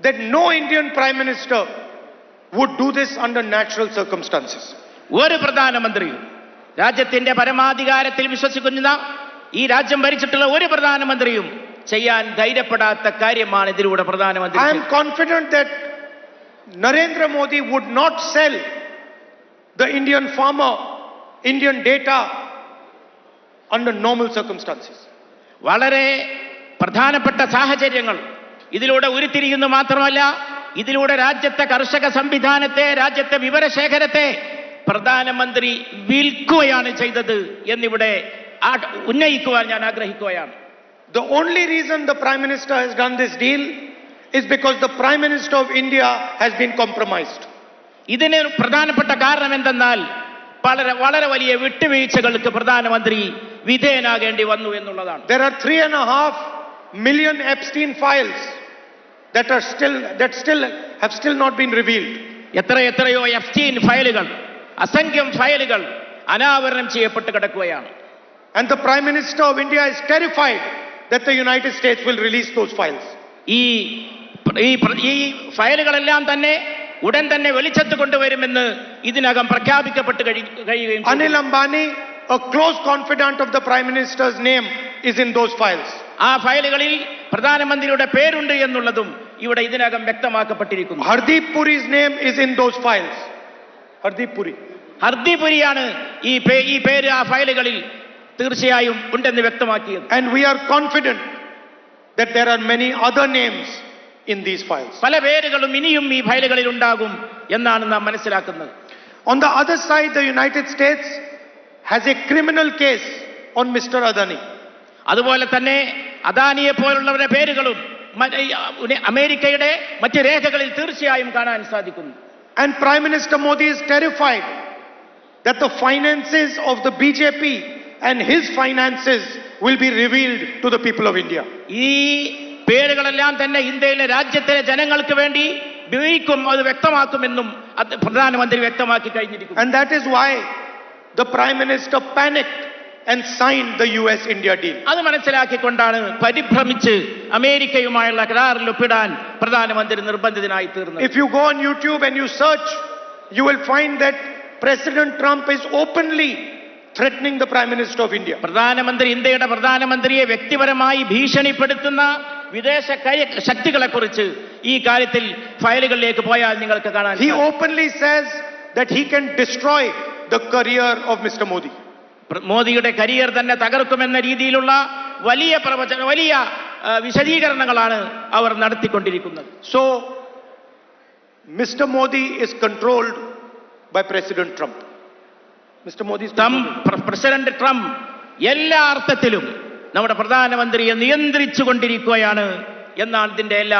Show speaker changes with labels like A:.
A: that no Indian Prime Minister would do this under natural circumstances.
B: ഒരു പ്രധാനമന്ത്രിയും രാജ്യത്തിന്റെ പരമാധികാരത്തിൽ വിശ്വസിക്കുന്ന ഈ രാജ്യം ഭരിച്ചിട്ടുള്ള ഒരു പ്രധാനമന്ത്രിയും ചെയ്യാൻ ധൈര്യപ്പെടാത്ത കാര്യമാണ് ഇതിലൂടെ പ്രധാനമന്ത്രി.
A: I am confident that Narendra Modi would not sell the Indian farmer Indian data under normal circumstances.
B: വളരെ പ്രധാനപ്പെട്ട സാഹചര്യങ്ങൾ ഇതിലൂടെ ഉരുത്തിരിയുന്നു മാത്രമല്ല, ഇതിലൂടെ രാജ്യത്തെ കർഷക സംവിധാനത്തെ, രാജ്യത്തെ വിവരശേഖരത്തെ പ്രധാനമന്ത്രി വിൽക്കുകയാണ് ചെയ്തത് എന്നിവിടെ ഉന്നയിക്കുവാൻ ഞാൻ ആഗ്രഹിക്കുകയാണ്.
A: The only reason the Prime Minister has done this deal is because the Prime Minister of India has been compromised.
B: ഇതിന് പ്രധാനപ്പെട്ട കാരണം എന്തെന്നാൽ വളരെ വലിയ വിട്ടുവീഴ്ചകൾക്ക് പ്രധാനമന്ത്രി വിധേയനാകേണ്ടി വന്നു എന്നുള്ളതാണ്.
A: There are 3.5 million Epstein files that have still not been revealed.
B: എത്രയോ എപ്സ്റ്റീൻ ഫയലുകൾ, അസംഖ്യം ഫയലുകൾ അനാവരണം ചെയ്യപ്പെട്ട് കിടക്കുകയാണ്.
A: And the Prime Minister of India is terrified that the United States will release those files.
B: ഈ ഫയലുകളെല്ലാം തന്നെ ഉടൻ തന്നെ വെളിച്ചത്ത് കൊണ്ടുവരുമെന്ന് ഇതിനകം പ്രഖ്യാപിക്കപ്പെട്ട് കഴിയുകയും.
A: Anil Ambani, a close confidant of the Prime Minister's name, is in those files.
B: ആ ഫയലുകളിൽ പ്രധാനമന്ത്രിയുടെ പേരുണ്ട് എന്നുള്ളതും ഇവിടെ ഇതിനകം വ്യക്തമാക്കപ്പെട്ടിരിക്കുന്നു.
A: Hardeep Puri's name is in those files. Hardeep Puri.
B: Hardeep പുരിയാണ് ഈ പേര് ആ ഫയലുകളിൽ തീർച്ചയായും ഉണ്ടെന്ന് വ്യക്തമാക്കിയത്.
A: And we are confident that there are many other names in these files.
B: പല പേരുകളും ഇനിയും ഈ ഫയലുകളിൽ ഉണ്ടാകും എന്നാണ് നാം മനസ്സിലാക്കുന്നത്.
A: On the other side, the United States has a criminal case on Mr. Adani.
B: അതുപോലെ തന്നെ അദാനിയെ പോലുള്ളവരുടെ പേരുകളും അമേരിക്കയുടെ മറ്റ് രേഖകളിൽ തീർച്ചയായും കാണാൻ സാധിക്കുന്നു.
A: And Prime Minister Modi is terrified that the finances of the BJP and his finances will be revealed to the people of India.
B: ഈ പേരുകളെല്ലാം തന്നെ ഇന്ത്യയിലെ രാജ്യത്തിലെ ജനങ്ങൾക്ക് വേണ്ടി ഉപയോഗിക്കും, അത് വ്യക്തമാക്കുമെന്നും പ്രധാനമന്ത്രി വ്യക്തമാക്കി കഴിഞ്ഞിരിക്കുന്നു.
A: And that is why the Prime Minister panicked and signed the US-India deal.
B: അത് മനസ്സിലാക്കിക്കൊണ്ടാണ് പരിഭ്രമിച്ച് അമേരിക്കയുമായുള്ള കരാറിൽ ഒപ്പിടാൻ പ്രധാനമന്ത്രി നിർബന്ധിതനായി തീർന്നത്.
A: If you go on YouTube and you search, you will find that President Trump is openly threatening the Prime Minister of India.
B: ഇന്ത്യയുടെ പ്രധാനമന്ത്രിയെ വ്യക്തിപരമായി ഭീഷണിപ്പെടുത്തുന്ന വിദേശ ശക്തികളെ കുറിച്ച് ഈ കാര്യത്തിൽ ഫയലുകളിലേക്ക് പോയാൽ നിങ്ങൾക്ക് കാണാൻ.
A: He openly says that he can destroy the career of Mr. Modi.
B: മോദിയുടെ കരിയർ തന്നെ തകർക്കുമെന്ന രീതിയിലുള്ള വലിയ വിശദീകരണങ്ങളാണ് അവർ നടത്തിക്കൊണ്ടിരിക്കുന്നത്.
A: So Mr. Modi is controlled by President Trump. Mr. Modi is
B: president Trump എല്ലാ അർത്ഥത്തിലും നമ്മുടെ പ്രധാനമന്ത്രിയെ നിയന്ത്രിച്ചു കൊണ്ടിരിക്കുകയാണ് എന്നാണ് ഇതിന്റെ എല്ലാം